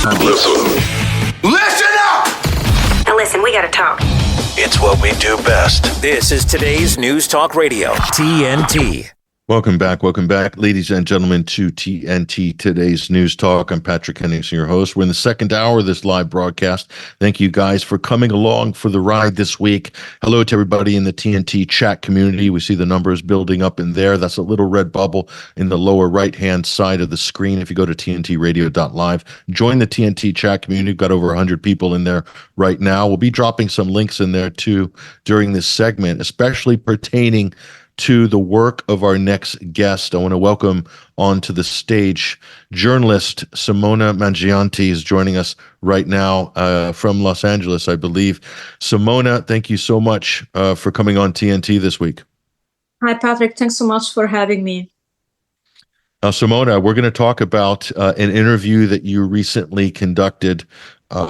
Listen up! Now listen, we gotta talk. It's what we do best. This is today's News Talk Radio, TNT. Welcome back, ladies and gentlemen, to TNT Today's News Talk. I'm Patrick Henningsen, your host. We're in the second hour of this live broadcast. Thank you guys for coming along for the ride this week. Hello to everybody in the TNT chat community. We see the numbers building up in there. That's a little red bubble in the lower right-hand side of the screen. If you go to tntradio.live, join the TNT chat community. We've got over 100 people in there right now. We'll be dropping some links in there too during this segment, especially pertaining to the work of our next guest. I want to welcome onto the stage journalist Simona Mangiante is joining us right now from Los Angeles, I believe. Simona, thank you so much for coming on TNT this week. Hi, Patrick. Thanks so much for having me. Simona, we're going to talk about an interview that you recently conducted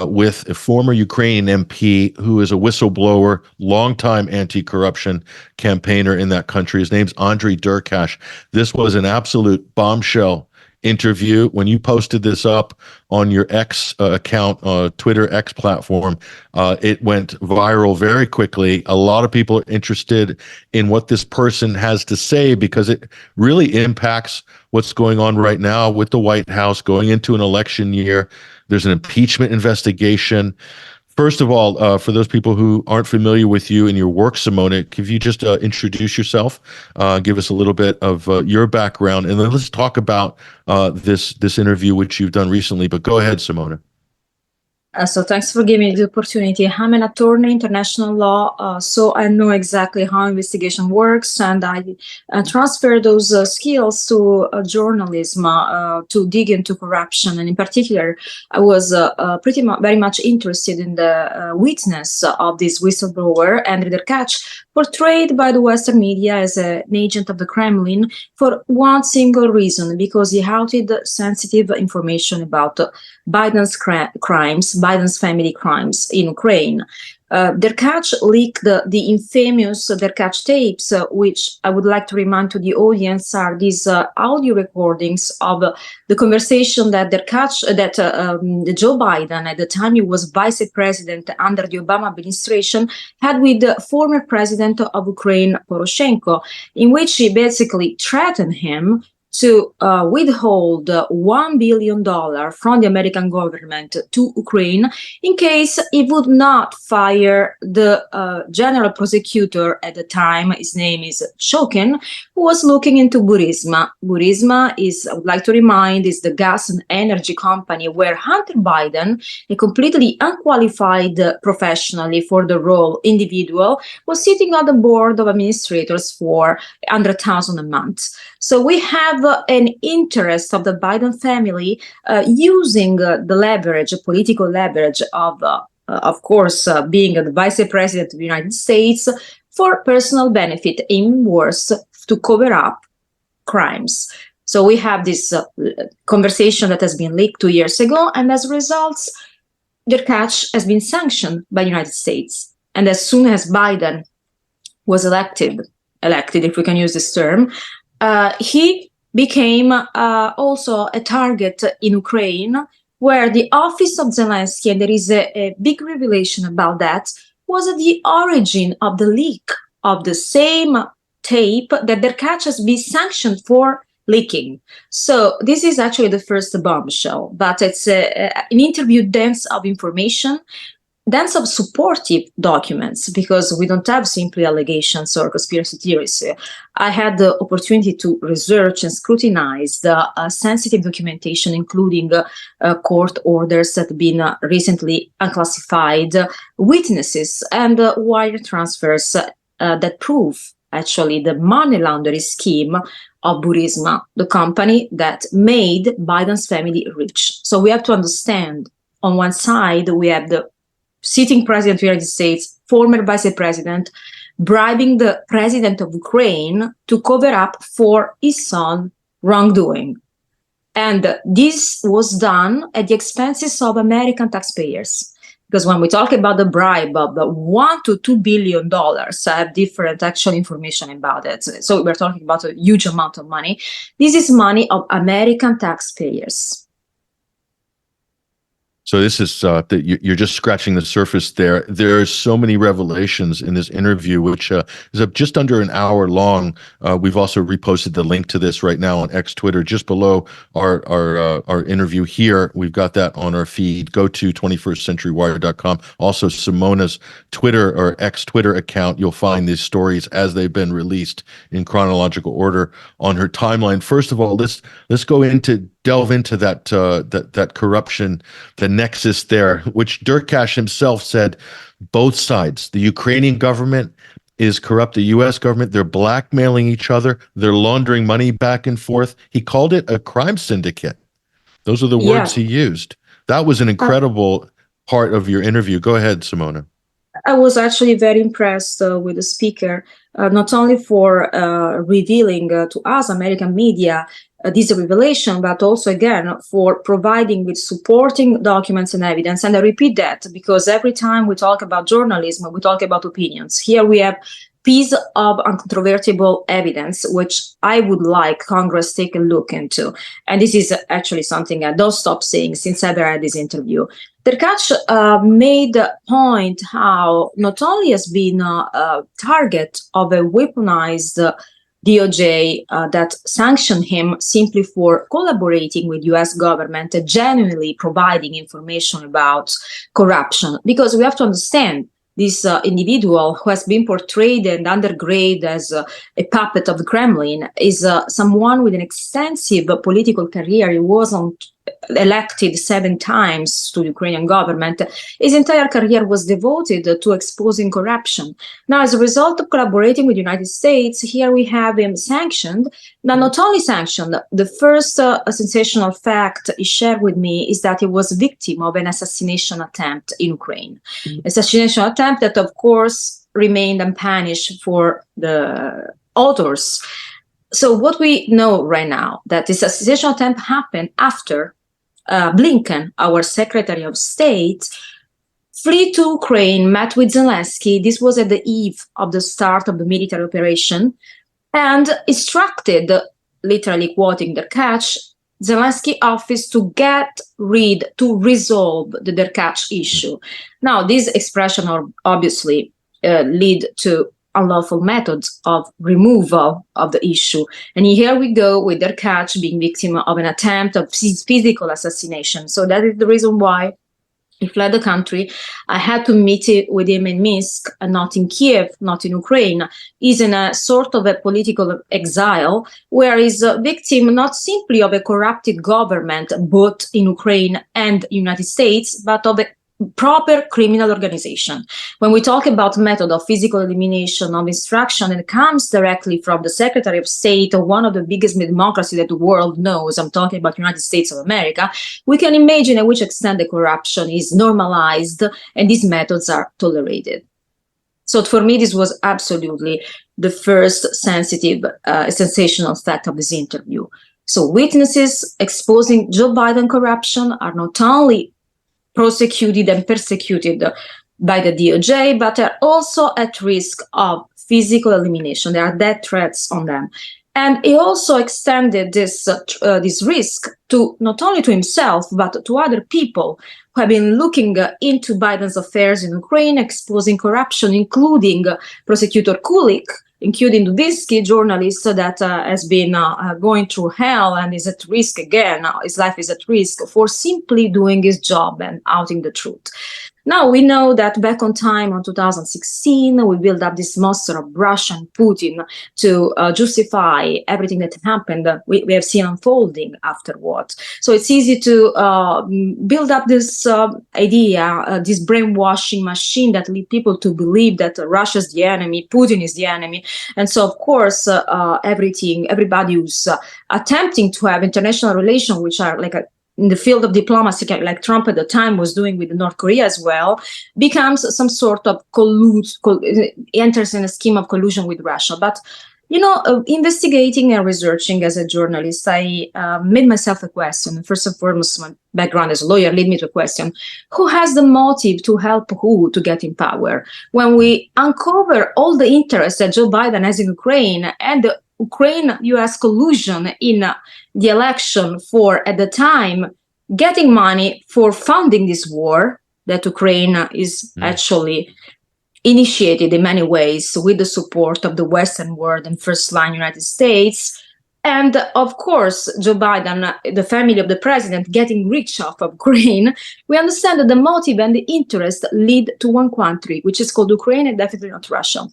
with a former Ukrainian MP who is a whistleblower, longtime anti-corruption campaigner in that country. His name's Andrii Derkach. This was an absolute bombshell interview. When you posted this up on your X account, Twitter X platform, it went viral very quickly. A lot of people are interested in what this person has to say because it really impacts what's going on right now with the White House going into an election year. There's an impeachment investigation. First of all, for those people who aren't familiar with you and your work, Simona, could you just introduce yourself, give us a little bit of your background, and then let's talk about this interview which you've done recently. But go ahead, Simona. So thanks for giving me the opportunity. I'm an attorney, international law, so I know exactly how investigation works, and I transfer those skills to journalism to dig into corruption. And in particular, I was very much interested in the witness of this whistleblower, Andrii Derkach, portrayed by the Western media as an agent of the Kremlin for one single reason, because he outed sensitive information about Biden's crimes, Biden's family crimes in Ukraine. Derkach leaked the infamous Derkach tapes, which I would like to remind to the audience are these audio recordings of the conversation that Joe Biden, at the time he was vice president under the Obama administration, had with the former president of Ukraine, Poroshenko, in which he basically threatened him to withhold $1 billion from the American government to Ukraine in case he would not fire the general prosecutor at the time. His name is Shokin, who was looking into Burisma. Burisma is, I would like to remind, is the gas and energy company where Hunter Biden, a completely unqualified professionally for the role individual, was sitting on the board of administrators for $100,000 a month. So we have an interest of the Biden family using the leverage, political leverage of course, being the vice president of the United States for personal benefit, in worse, to cover up crimes. So we have this conversation that has been leaked 2 years ago, and as a result, Derkach has been sanctioned by the United States. And as soon as Biden was elected, if we can use this term, he became also a target in Ukraine, where the office of Zelensky, and there is a big revelation about that, was at the origin of the leak of the same tape that Derkach has been sanctioned for leaking. So this is actually the first bombshell, but it's an interview dense of information, dense of supportive documents, because we don't have simply allegations or conspiracy theories. I had the opportunity to research and scrutinize the sensitive documentation, including court orders that have been recently unclassified, witnesses, and wire transfers that prove actually the money laundering scheme of Burisma, the company that made Biden's family rich. So we have to understand, on one side, we have the sitting president of the United States, former vice president, bribing the president of Ukraine to cover up for his son wrongdoing. And this was done at the expenses of American taxpayers. Because when we talk about the bribe of $1 to $2 billion, I have different actual information about it. So we're talking about a huge amount of money. This is money of American taxpayers. So this is that you're just scratching the surface there. There are so many revelations in this interview, which is just under an hour long. We've also reposted the link to this right now on X Twitter, just below our interview here. We've got that on our feed. Go to 21stcenturywire.com. Also, Simona's Twitter or X Twitter account. You'll find these stories as they've been released in chronological order on her timeline. First of all, let's delve into that corruption, the nexus there, which Derkach himself said both sides, the Ukrainian government is corrupt, the U.S. government, they're blackmailing each other, they're laundering money back and forth. He called it a crime syndicate. Those are the words he used. That was an incredible part of your interview. Go ahead, Simona. I was actually very impressed with the speaker, not only for revealing to us, American media, this revelation, but also, again, for providing with supporting documents and evidence. And I repeat that because every time we talk about journalism, we talk about opinions. Here we have piece of uncontrovertible evidence, which I would like Congress take a look into. And this is actually something I don't stop saying since I read this interview. Derkach made a point how not only has been a target of a weaponized DOJ that sanctioned him simply for collaborating with U.S. government and genuinely providing information about corruption. Because we have to understand this individual who has been portrayed and undergraded as a puppet of the Kremlin is someone with an extensive political career. He was elected 7 times to the Ukrainian government. His entire career was devoted to exposing corruption. Now, as a result of collaborating with the United States, here we have him sanctioned. Now, not only sanctioned, the first sensational fact he shared with me is that he was victim of an assassination attempt in Ukraine. Assassination attempt that, of course, remained unpunished for the authors. So what we know right now, that this assassination attempt happened after Blinken, our Secretary of State, flew to Ukraine, met with Zelensky. This was at the eve of the start of the military operation, and instructed, literally quoting Derkach, Zelensky office to resolve the Derkach issue. Now, this expression obviously lead to unlawful methods of removal of the issue. And here we go with Derkach being victim of an attempt of physical assassination. So that is the reason why he fled the country. I had to meet with him in Minsk, and not in Kiev, not in Ukraine. He's in a sort of a political exile, where he's a victim not simply of a corrupted government, both in Ukraine and United States, but of a proper criminal organization. When we talk about method of physical elimination of instruction, it comes directly from the Secretary of State of one of the biggest democracies that the world knows. I'm talking about the United States of America. We can imagine at which extent the corruption is normalized and these methods are tolerated. So for me, this was absolutely the first sensational fact of this interview. So witnesses exposing Joe Biden corruption are not only prosecuted and persecuted by the DOJ, but are also at risk of physical elimination. There are death threats on them. And he also extended this risk to not only to himself, but to other people who have been looking into Biden's affairs in Ukraine, exposing corruption, including prosecutor Kulik, including Dubinsky, journalist that has been going through hell and is at risk again. His life is at risk for simply doing his job and outing the truth. Now, we know that back on time, in 2016, we built up this monster of Russia and Putin to justify everything that happened. We have seen unfolding afterwards. So it's easy to build up this idea, this brainwashing machine that lead people to believe that Russia is the enemy, Putin is the enemy. And so, of course, everybody who's attempting to have international relations, which are like in the field of diplomacy, like Trump at the time was doing with North Korea as well, becomes some sort of enters in a scheme of collusion with Russia. But, investigating and researching as a journalist, I made myself a question. First and foremost, my background as a lawyer led me to a question: who has the motive to help who to get in power? When we uncover all the interests that Joe Biden has in Ukraine and the Ukraine-US collusion in the election for, at the time, getting money for funding this war that Ukraine is actually initiated in many ways with the support of the Western world and first line United States. And of course, Joe Biden, the family of the president, getting rich off of Ukraine. We understand that the motive and the interest lead to one country, which is called Ukraine, and definitely not Russia.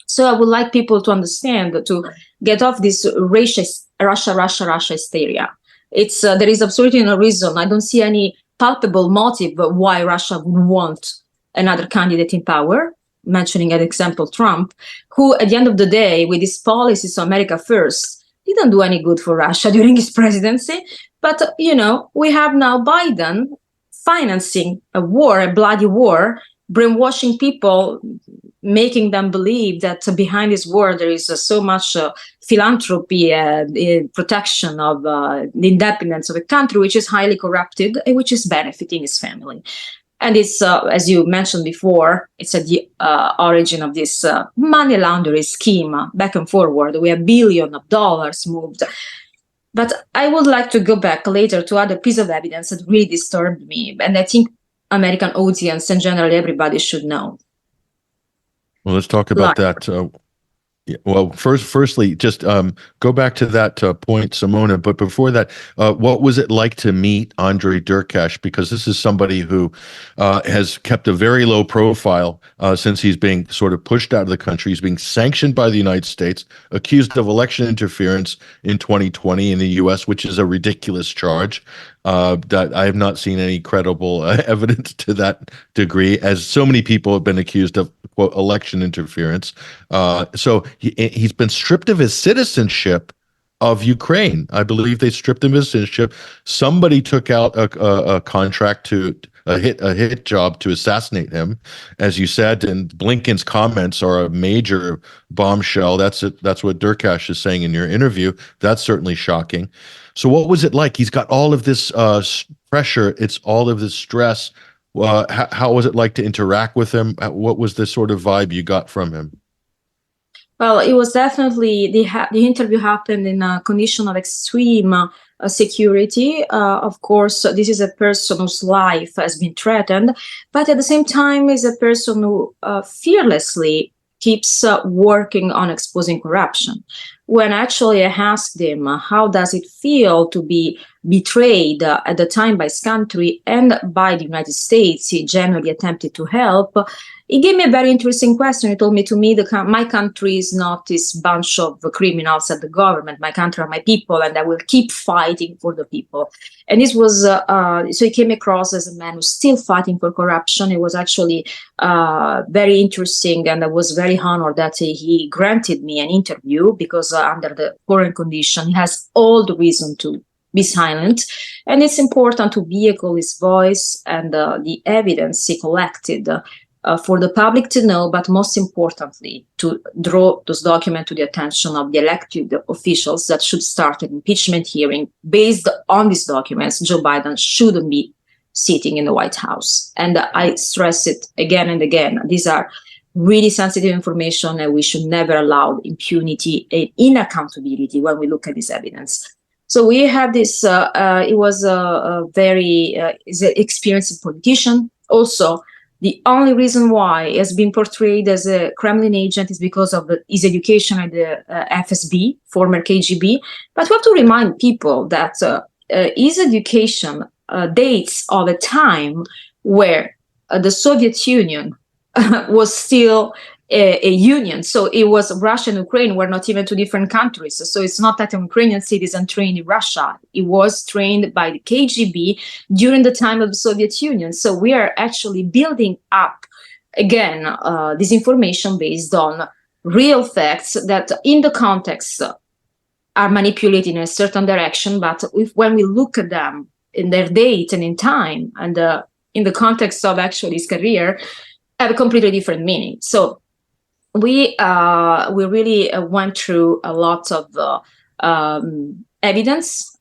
So I would like people to understand, to get off this Russia hysteria. It's there is absolutely no reason. I don't see any palpable motive why Russia would want another candidate in power, mentioning an example Trump, who at the end of the day, with his policies on America first, didn't do any good for Russia during his presidency. But, we have now Biden financing a war, a bloody war, brainwashing people, making them believe that behind this war there is so much philanthropy, protection of the independence of a country, which is highly corrupted and which is benefiting his family. And it's, as you mentioned before, it's at the origin of this money laundering scheme back and forward. We have billions of dollars moved. But I would like to go back later to other piece of evidence that really disturbed me. And I think American audience and generally everybody should know. Well, let's talk about that. Well, firstly, just go back to that point, Simona. But before that, what was it like to meet Andrii Derkach? Because this is somebody who has kept a very low profile since he's being sort of pushed out of the country. He's being sanctioned by the United States, accused of election interference in 2020 in the U.S., which is a ridiculous charge. That I have not seen any credible evidence to that degree, as so many people have been accused of, quote, election interference. So he's been stripped of his citizenship of Ukraine. I believe they stripped him of his citizenship. Somebody took out a contract to a hit job to assassinate him, as you said. And Blinken's comments are a major bombshell. That's what Derkach is saying in your interview. That's certainly shocking. So what was it like? He's got all of this pressure. It's all of this stress. How was it like to interact with him? What was the sort of vibe you got from him? Well, it was definitely, the interview happened in a condition of extreme security. Of course, this is a person whose life has been threatened, but at the same time is a person who fearlessly keeps working on exposing corruption. When actually I asked him, how does it feel to be betrayed at the time by his country and by the United States? He genuinely attempted to help. He gave me a very interesting question. He told me, my country is not this bunch of criminals at the government. My country are my people, and I will keep fighting for the people. And this was, so he came across as a man who's still fighting for corruption. It was actually very interesting, and I was very honored that he granted me an interview, because under the current condition, he has all the reason to be silent. And it's important to vehicle his voice and the evidence he collected for the public to know, but most importantly, to draw those documents to the attention of the elected officials that should start an impeachment hearing. Based on these documents, Joe Biden shouldn't be sitting in the White House. And I stress it again and again. These are really sensitive information, and we should never allow impunity and inaccountability when we look at this evidence. So we have this, it was a very experienced politician. Also, the only reason why he has been portrayed as a Kremlin agent is because of his education at the FSB, former KGB. But we have to remind people that his education dates of a time where the Soviet Union was still a union. So it was Russia and Ukraine were not even two different countries. So it's not that a Ukrainian citizen trained in Russia. It was trained by the KGB during the time of the Soviet Union. So we are actually building up, again, this information based on real facts that in the context are manipulated in a certain direction. But when we look at them in their date and in time and in the context of actually his career, have a completely different meaning. So we really went through a lot of evidence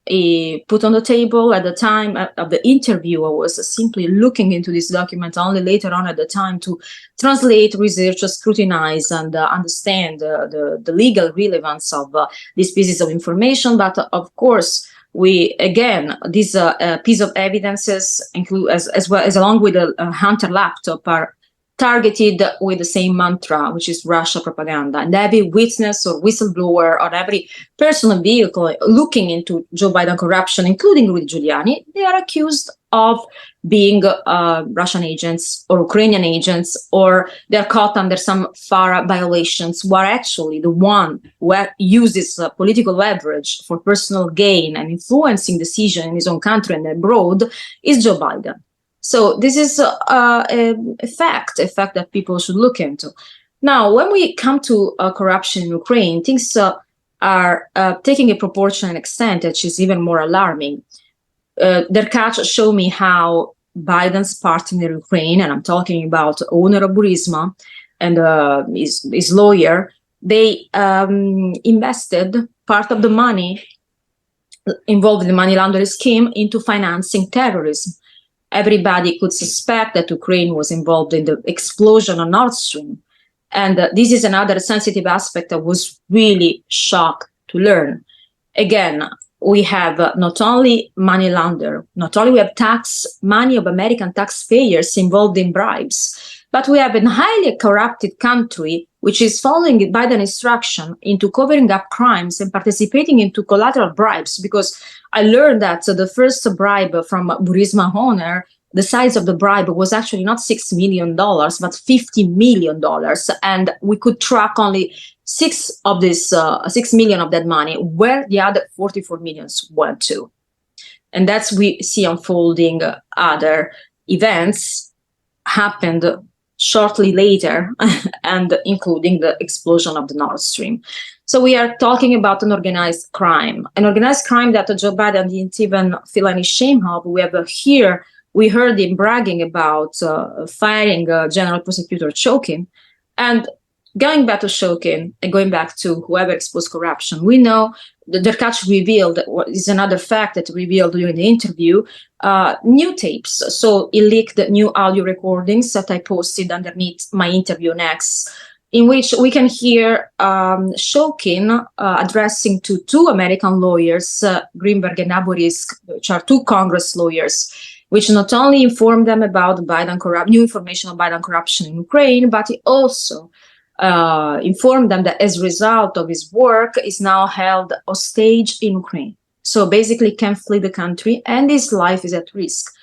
put on the table. At the time of the interview, I was simply looking into this document only later on at the time to translate, research, scrutinize, and understand the legal relevance of these pieces of information. But of course, This piece of evidences include as well as along with the Hunter laptop are targeted with the same mantra, which is Russia propaganda. And every witness or whistleblower or every personal vehicle looking into Joe Biden corruption, including Rudy Giuliani, they are accused of being Russian agents or Ukrainian agents, or they're caught under some FARA violations, where actually the one who uses political leverage for personal gain and influencing decisions in his own country and abroad is Joe Biden. So this is a fact that people should look into. Now, when we come to corruption in Ukraine, things are taking a proportionate extent, which is even more alarming. Derkach showed me how Biden's partner in Ukraine, and I'm talking about owner of Burisma and his lawyer, they invested part of the money involved in the money laundering scheme into financing terrorism. Everybody could suspect that Ukraine was involved in the explosion on Nord Stream. And this is another sensitive aspect that was really shocked to learn. Again, we have not only money launder, not only we have tax money of American taxpayers involved in bribes, but we have a highly corrupted country which is following Biden instruction into covering up crimes and participating into collateral bribes. Because I learned that the first bribe from Burisma owner, the size of the bribe was actually not $6 million, but $50 million. And we could track only 6 million of that money, where the other 44 millions went to. And that's we see unfolding other events happened shortly later, and including the explosion of the Nord Stream. So we are talking about an organized crime that Joe Biden didn't even feel any shame of. We heard him bragging about firing General Prosecutor Shokin. And going back to Shokin and going back to whoever exposed corruption, we know that Derkach revealed, is another fact that revealed during the interview, new tapes. So he leaked new audio recordings that I posted underneath my interview next, in which we can hear Shokin addressing to 2 American lawyers, Greenberg and Aborisk, which are 2 Congress lawyers, which not only informed them about new information on Biden corruption in Ukraine, but he also informed them that as a result of his work is now held hostage in Ukraine. So basically can flee the country and his life is at risk.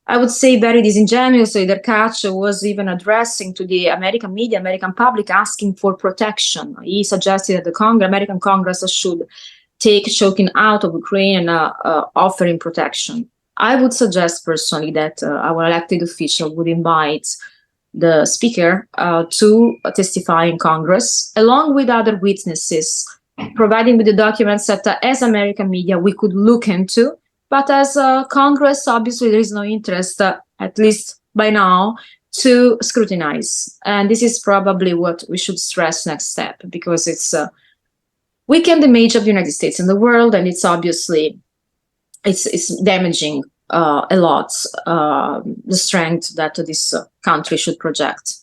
I would say very disingenuously, Derkach was even addressing to the American media, American public, asking for protection. He suggested that the American Congress should take Shokin out of Ukraine and offer him protection. I would suggest personally that our elected official would invite the speaker to testify in Congress, along with other witnesses, providing with the documents that as American media we could look into. But as Congress, obviously there is no interest, at least by now, to scrutinize. And this is probably what we should stress next step, because it's weakened the image of the United States in the world, and it's obviously it's damaging a lot the strength that this country should project.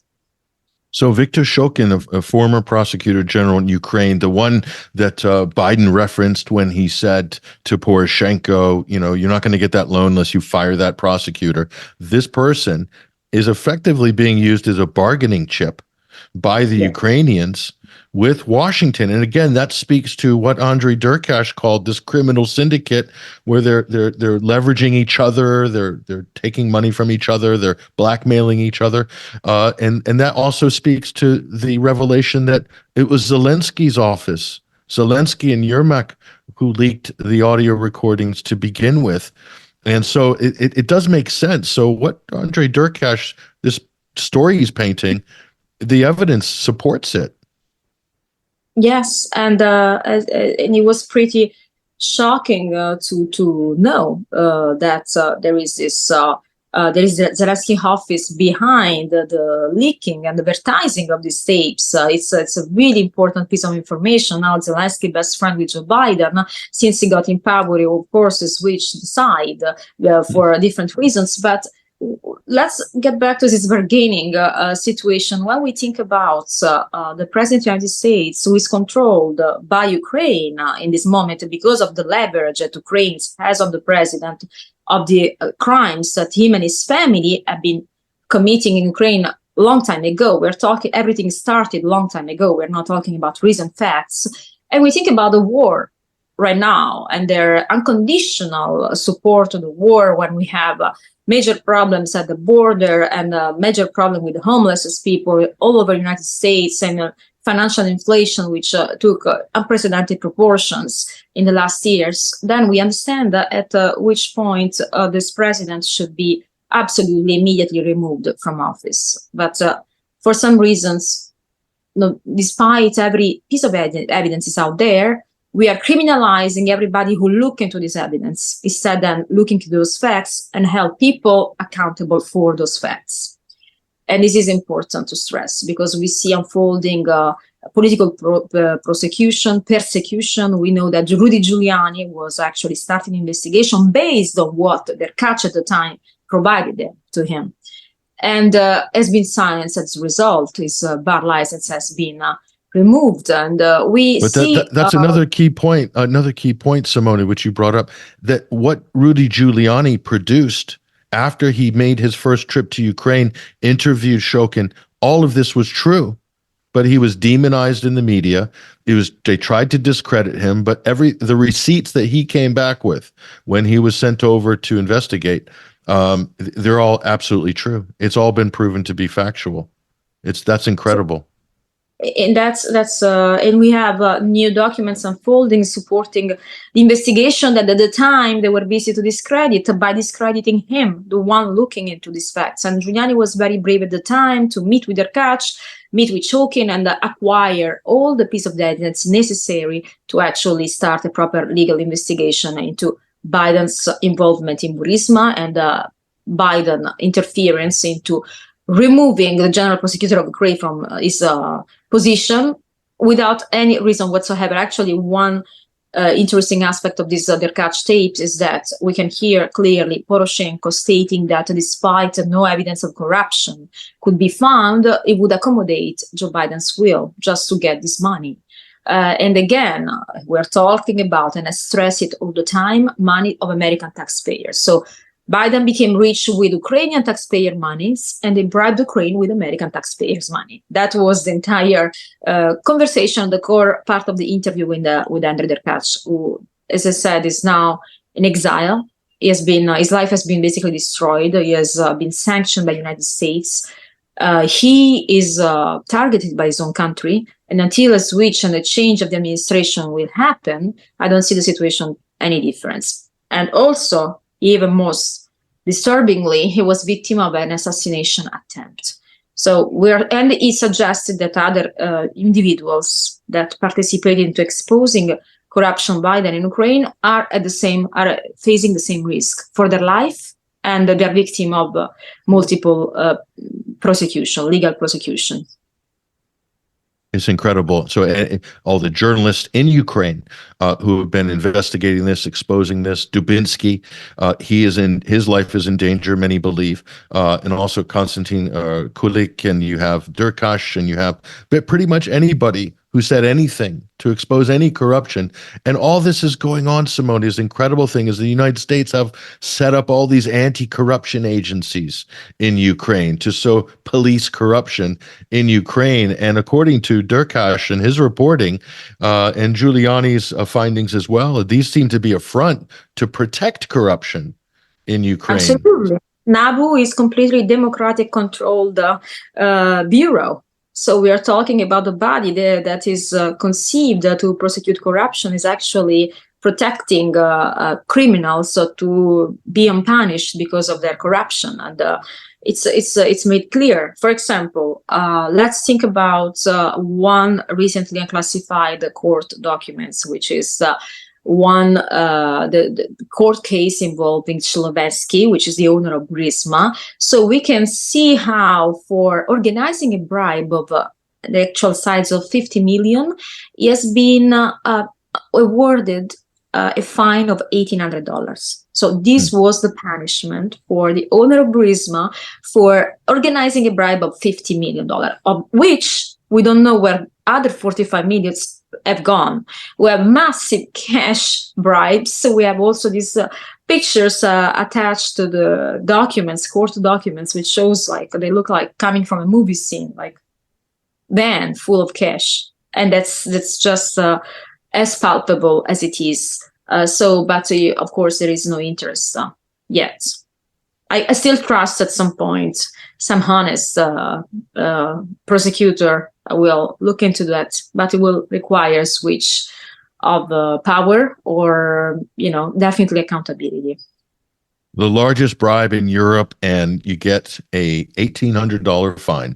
So Viktor Shokin, a former prosecutor general in Ukraine, the one that Biden referenced when he said to Poroshenko, you're not going to get that loan unless you fire that prosecutor. This person is effectively being used as a bargaining chip by the Ukrainians with Washington. And again, that speaks to what Andrii Derkach called this criminal syndicate, where they're leveraging each other, they're taking money from each other, they're blackmailing each other. And that also speaks to the revelation that it was Zelensky's office, Zelensky and Yermak, who leaked the audio recordings to begin with. And so it does make sense. So what Andrii Derkach, this story he's painting, the evidence supports it. Yes, and it was pretty shocking to know that there is the Zelensky office behind the leaking and advertising of these tapes. It's a really important piece of information. Now Zelensky, best friend with Joe Biden, since he got in power, he of course switched side for different reasons. But let's get back to this bargaining situation. When we think about the President of the United States, who is controlled by Ukraine in this moment because of the leverage that Ukraine has on the president, of the crimes that him and his family have been committing in Ukraine a long time ago. We're talking, everything started a long time ago. We're not talking about recent facts. And we think about the war right now and their unconditional support to the war when we have major problems at the border and a major problem with the homeless people all over the United States and financial inflation, which took unprecedented proportions in the last years. Then we understand at which point this president should be absolutely immediately removed from office. But for some reasons, despite every piece of evidence is out there, we are criminalizing everybody who look into this evidence instead than looking into those facts and held people accountable for those facts. And this is important to stress because we see unfolding political persecution. We know that Rudy Giuliani was actually starting an investigation based on what Derkach at the time provided to him. And has been silenced as a result. His bar license has been removed, and that's another key point. Another key point, Simona, which you brought up, that what Rudy Giuliani produced after he made his first trip to Ukraine, interviewed Shokin, all of this was true, but he was demonized in the media. They tried to discredit him, but the receipts that he came back with when he was sent over to investigate, they're all absolutely true. It's all been proven to be factual. That's incredible. And and we have new documents unfolding supporting the investigation that at the time they were busy to discredit by discrediting him, the one looking into these facts. And Giuliani was very brave at the time to meet with Derkach, meet with Shokin, and acquire all the piece of evidence necessary to actually start a proper legal investigation into Biden's involvement in Burisma and Biden interference into removing the general prosecutor of Ukraine from his position without any reason whatsoever. Actually, one interesting aspect of this Derkach tapes is that we can hear clearly Poroshenko stating that despite no evidence of corruption could be found, it would accommodate Joe Biden's will just to get this money. And again, we're talking about, and I stress it all the time, money of American taxpayers. So Biden became rich with Ukrainian taxpayer monies, and they bribed Ukraine with American taxpayers' money. That was the entire conversation, the core part of the interview with Andrii Derkach, who, as I said, is now in exile. His life has been basically destroyed. He has been sanctioned by the United States. He is targeted by his own country, and until a switch and a change of the administration will happen, I don't see the situation any difference. And also, even most disturbingly, he was victim of an assassination attempt. And he suggested that other individuals that participated into exposing corruption by Biden in Ukraine are facing the same risk for their life, and they're victim of multiple legal prosecution. It's incredible. So all the journalists in Ukraine who have been investigating this, exposing this, Dubinsky, his life is in danger, many believe, and also Konstantin Kulik, and you have Derkach, and you have pretty much anybody who said anything to expose any corruption. And all this is going on, Simona. The incredible thing is the United States have set up all these anti-corruption agencies in Ukraine to police corruption in Ukraine. And according to Derkach and his reporting and Giuliani's findings as well, these seem to be a front to protect corruption in Ukraine. Absolutely. NABU is completely democratic controlled bureau. So we are talking about the body there that is conceived to prosecute corruption, is actually protecting criminals to be unpunished because of their corruption. And it's made clear. For example, let's think about one recently unclassified court documents, which is the court case involving Shlovetsky, which is the owner of Burisma. So we can see how, for organizing a bribe of the actual size of 50 million, he has been awarded a fine of $1,800. So this was the punishment for the owner of Burisma for organizing a bribe of $50 million, of which we don't know where other 45 million have gone. We have massive cash bribes. So we have also these pictures attached to the documents, court documents, which shows like they look like coming from a movie scene, like van full of cash. And that's just as palpable as it is. But of course, there is no interest yet. I still trust at some point some honest prosecutor will look into that, but it will require a switch of power or, definitely accountability. The largest bribe in Europe, and you get a $1,800 fine.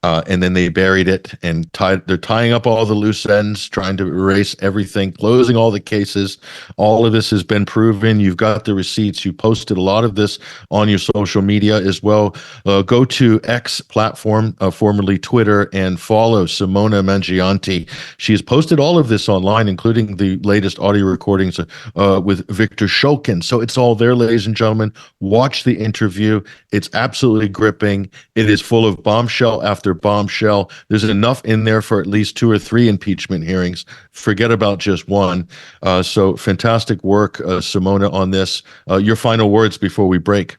And then they buried it and they're tying up all the loose ends, trying to erase everything, closing all the cases. All of this has been proven. You've got the receipts. You posted a lot of this on your social media as well. Go to X platform, formerly Twitter, and follow Simona Mangiante. She has posted all of this online, including the latest audio recordings with Victor Shokin. So it's all there, ladies and gentlemen. Watch the interview. It's absolutely gripping. It is full of bombshell after bombshell. There's enough in there for at least 2 or 3 impeachment hearings. Forget about just one. So fantastic work, Simona, on this. Your final words before we break.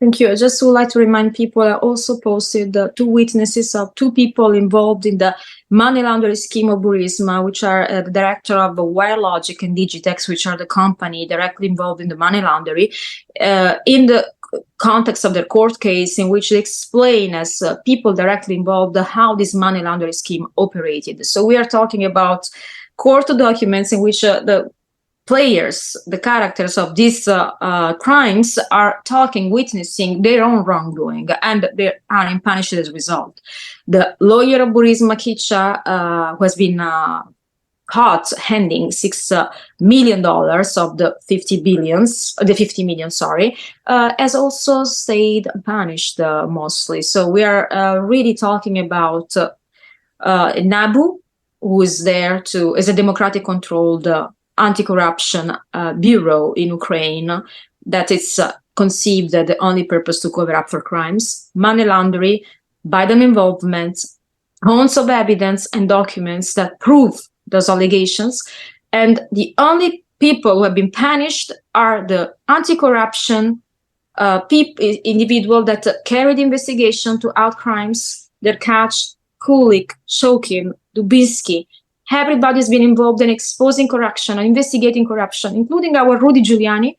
Thank you. I just would like to remind people I also posted 2 witnesses of 2 people involved in the money laundering scheme of Burisma, which are the director of WireLogic and Digitex, which are the company directly involved in the money laundering, in the context of their court case, in which they explain as people directly involved how this money laundering scheme operated. So we are talking about court documents in which the players, the characters of these crimes are witnessing their own wrongdoing, and they are punished as a result. The lawyer of Burisma, Kicha, who has been caught handing $6 million of the 50 million, has also stayed punished mostly. So we are really talking about NABU, who is there as a democratic-controlled anti-corruption bureau in Ukraine that is conceived that the only purpose to cover up for crimes, money laundering, Biden involvement, tons of evidence and documents that prove those allegations. And the only people who have been punished are the anti-corruption individual that carried the investigation to out crimes. Derkach, Kulik, Shokin, Dubinsky. Everybody's been involved in exposing corruption and investigating corruption, including our Rudy Giuliani,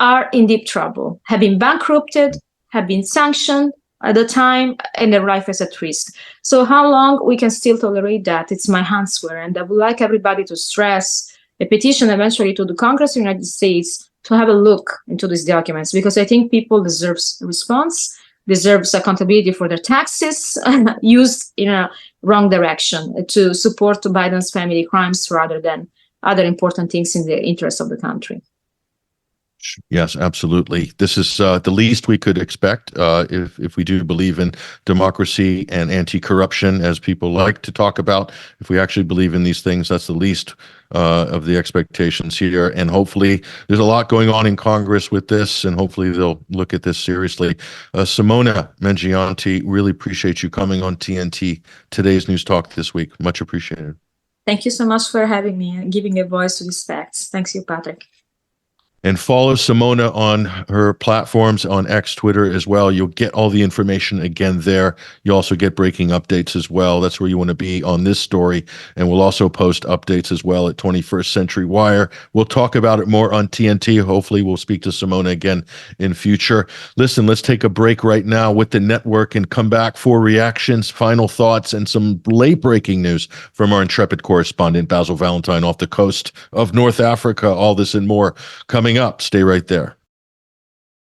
are in deep trouble, have been bankrupted, have been sanctioned at the time, and their life is at risk. So how long we can still tolerate that? It's my answer. And I would like everybody to stress a petition eventually to the Congress of the United States to have a look into these documents, because I think people deserve a response, deserves accountability for their taxes used in a wrong direction to support Biden's family crimes rather than other important things in the interest of the country. Yes, absolutely. This is the least we could expect if we do believe in democracy and anti-corruption, as people like to talk about. If we actually believe in these things, that's the least of the expectations here. And hopefully there's a lot going on in Congress with this, and hopefully they'll look at this seriously. Simona Mangiante, really appreciate you coming on TNT, today's News Talk this week. Much appreciated. Thank you so much for having me and giving a voice to these facts. Thanks you, Patrick. And follow Simona on her platforms on X, Twitter as well. You'll get all the information again there. You also get breaking updates as well. That's where you want to be on this story. And we'll also post updates as well at 21st Century Wire. We'll talk about it more on TNT. Hopefully we'll speak to Simona again in future. Listen, let's take a break right now with the network and come back for reactions, final thoughts, and some late breaking news from our intrepid correspondent, Basil Valentine, off the coast of North Africa. All this and more coming up. Stay right there.